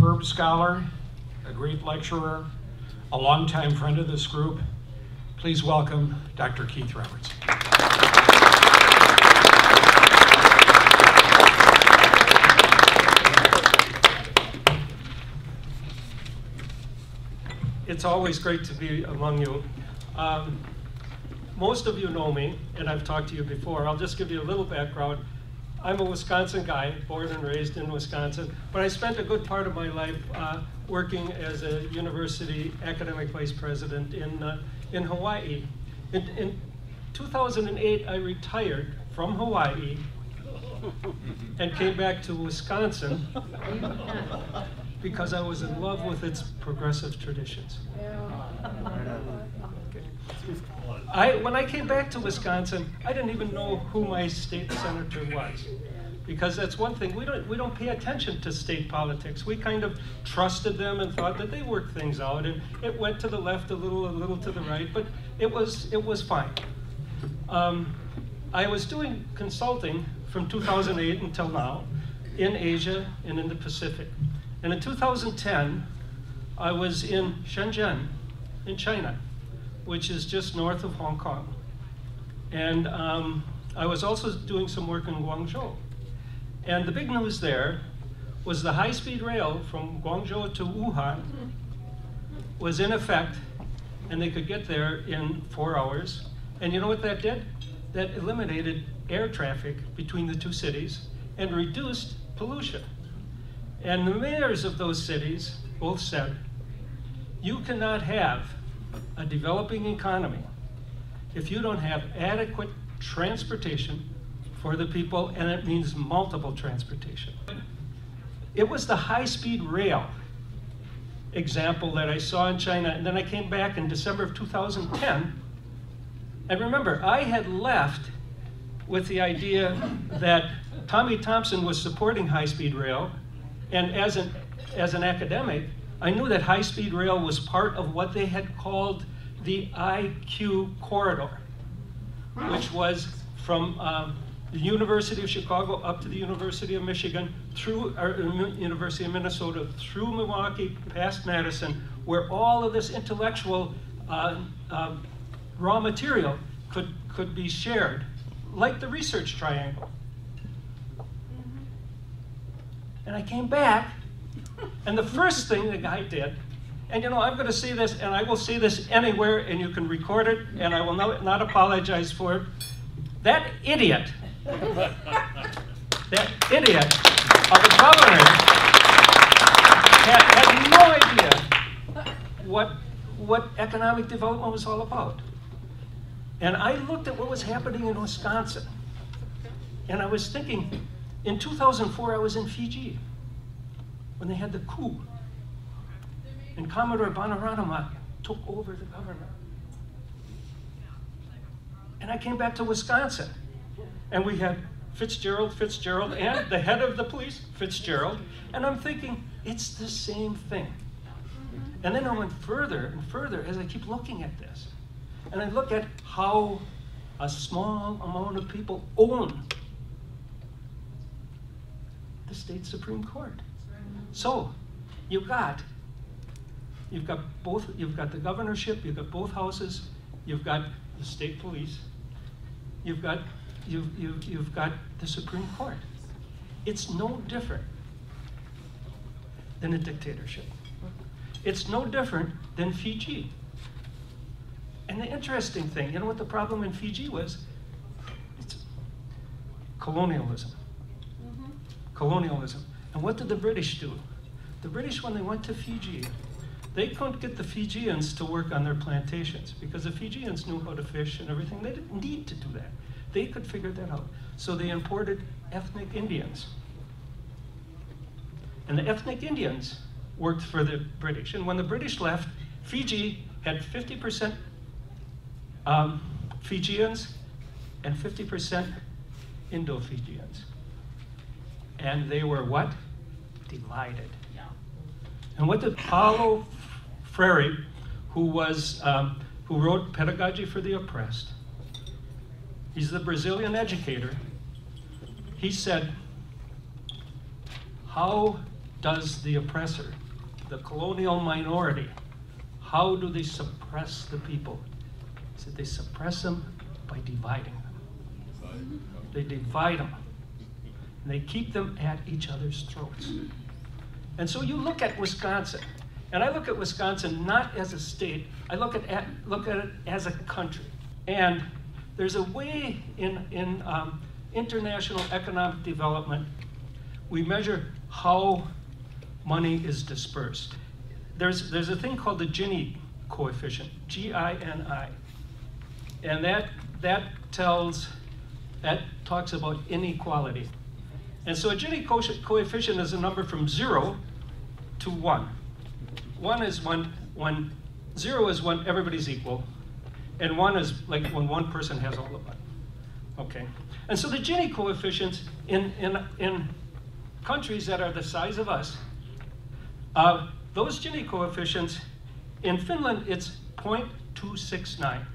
superb scholar, a great lecturer, a longtime friend of this group. Please welcome Dr. Keith Roberts. It's always great to be among you. Most of you know me, and I've talked to you before. I'll just give you a little background. I'm a Wisconsin guy, born and raised in Wisconsin, but I spent a good part of my life working as a university academic vice president in Hawaii. In 2008, I retired from Hawaii and came back to Wisconsin because I was in love with its progressive traditions. When I came back to Wisconsin, I didn't even know who my state senator was, because that's one thing, we don't pay attention to state politics. We kind of trusted them and thought that they worked things out, and it went to the left a little to the right, but it was fine. I was doing consulting from 2008 until now in Asia and in the Pacific. And in 2010, I was in Shenzhen in China, which is just north of Hong Kong. And I was also doing some work in Guangzhou. And the big news there was the high-speed rail from Guangzhou to Wuhan was in effect, and they could get there in 4 hours. And you know what that did? That eliminated air traffic between the two cities and reduced pollution. And the mayors of those cities both said, you cannot have a developing economy if you don't have adequate transportation for the people, and it means multiple transportation. It was the high-speed rail example that I saw in China, and then I came back in December of 2010, and remember, I had left with the idea that Tommy Thompson was supporting high-speed rail, and as an academic, I knew that high-speed rail was part of what they had called the IQ corridor, which was from the University of Chicago up to the University of Michigan, through University of Minnesota, through Milwaukee, past Madison, where all of this intellectual raw material could be shared, like the research triangle. And I came back, and the first thing the guy did, and you know, I'm going to say this, and I will say this anywhere, and you can record it, and I will not apologize for it. That idiot of a governor had no idea what economic development was all about. And I looked at what was happening in Wisconsin, and I was thinking, in 2004, I was in Fiji when they had the coup, and Commodore Bainimarama took over the government. And I came back to Wisconsin, and we had Fitzgerald, and the head of the police, Fitzgerald, and I'm thinking, it's the same thing. And then I went further and further as I keep looking at this. And I look at how a small amount of people own the state Supreme Court. So you've got the governorship, you've got both houses, you've got the state police, you've got the Supreme Court. It's no different than a dictatorship. It's no different than Fiji. And the interesting thing, you know what the problem in Fiji was? It's colonialism. Colonialism. And what did the British do? The British, when they went to Fiji, they couldn't get the Fijians to work on their plantations because the Fijians knew how to fish and everything. They didn't need to do that. They could figure that out. So they imported ethnic Indians. And the ethnic Indians worked for the British. And when the British left, Fiji had 50% Fijians and 50% Indo-Fijians. And they were what? Divided. Yeah. And what did Paulo Freire, who wrote Pedagogy for the Oppressed, he's the Brazilian educator, he said, how does the oppressor, the colonial minority, how do they suppress the people? So they suppress them by dividing them. They divide them. And they keep them at each other's throats. And so you look at Wisconsin, and I look at Wisconsin not as a state, I look at it as a country. And there's a way in international economic development, we measure how money is dispersed. There's a thing called the Gini coefficient, G-I-N-I. And that talks about inequality. And so a Gini coefficient is a number from 0 to 1. 1 is when 0 is when everybody's equal, and 1 is like when one person has all the money. Okay. And so the Gini coefficients in countries that are the size of us, those Gini coefficients, in Finland it's 0.269.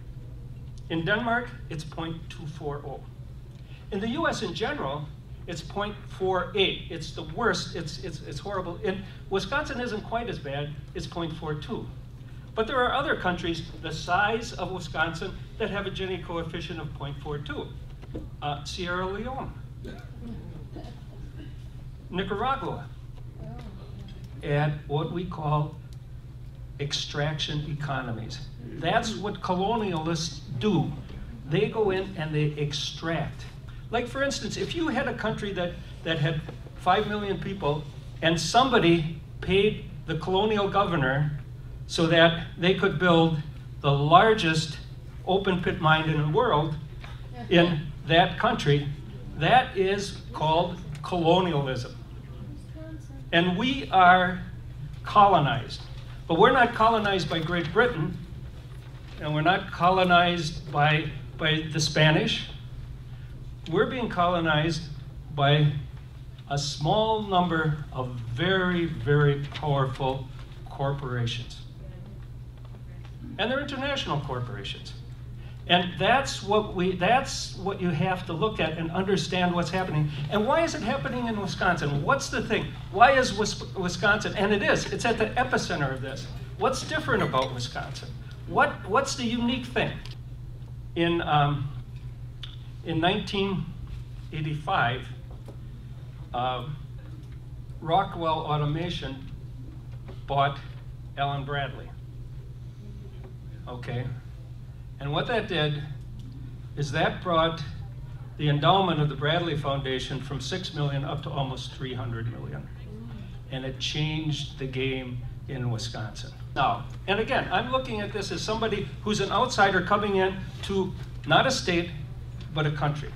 In Denmark, it's 0.240. In the US in general, it's 0.48. It's the worst, it's horrible. In Wisconsin isn't quite as bad, it's 0.42. But there are other countries the size of Wisconsin that have a Gini coefficient of 0.42. Sierra Leone, Nicaragua, and what we call extraction economies. That's what colonialists do. They go in and they extract. Like for instance, if you had a country that had 5 million people and somebody paid the colonial governor so that they could build the largest open pit mine in the world in that country, that is called colonialism. And we are colonized. But we're not colonized by Great Britain, and we're not colonized by the Spanish. We're being colonized by a small number of very, very powerful corporations. And they're international corporations. And that's what you have to look at and understand what's happening. And why is it happening in Wisconsin? What's the thing? Why is Wisconsin, and it's at the epicenter of this. What's different about Wisconsin? What's the unique thing? In 1985, Rockwell Automation bought Allen Bradley. Okay. And what that did is that brought the endowment of the Bradley Foundation from 6 million up to almost 300 million. And it changed the game in Wisconsin. Now, and again, I'm looking at this as somebody who's an outsider coming in to not a state, but a country.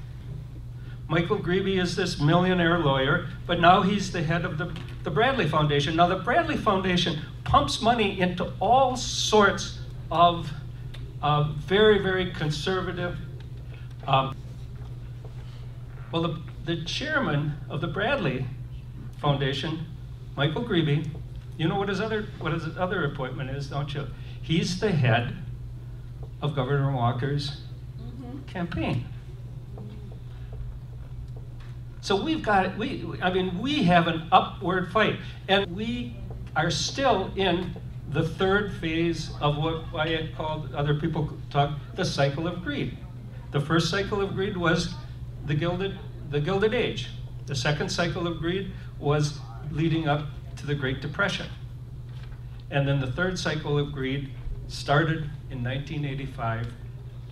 Michael Grebe is this millionaire lawyer, but now he's the head of the Bradley Foundation. Now, the Bradley Foundation pumps money into all sorts of very, very conservative. Well, the chairman of the Bradley Foundation, Michael Grebe, you know what his other appointment is, don't you? He's the head of Governor Walker's campaign. So we have an upward fight, and we are still in the third phase of what I had called, other people talk, the cycle of greed. The first cycle of greed was the Gilded Age. The second cycle of greed was leading up to the Great Depression. And then the third cycle of greed started in 1985,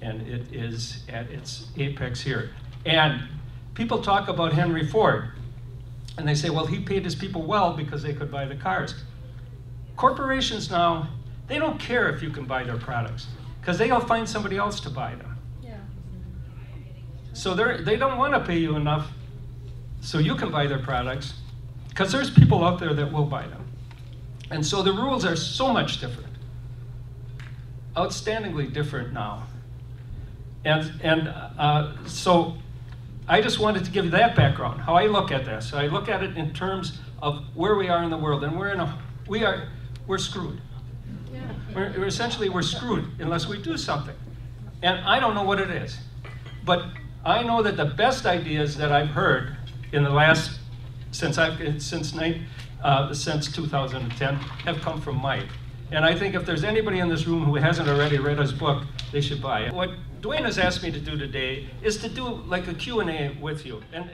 and it is at its apex here. And people talk about Henry Ford, and they say, well, he paid his people well because they could buy the cars. Corporations now, they don't care if you can buy their products, because they'll find somebody else to buy them. Yeah. So they don't want to pay you enough so you can buy their products, because there's people out there that will buy them. And so the rules are so much different, outstandingly different now. And so I just wanted to give you that background, how I look at this. I look at it in terms of where we are in the world, and we're screwed. Yeah. We're screwed unless we do something. And I don't know what it is, but I know that the best ideas that I've heard in the last, since since 2010 have come from Mike. And I think if there's anybody in this room who hasn't already read his book, they should buy it. What Dwayne has asked me to do today is to do like a Q&A with you. And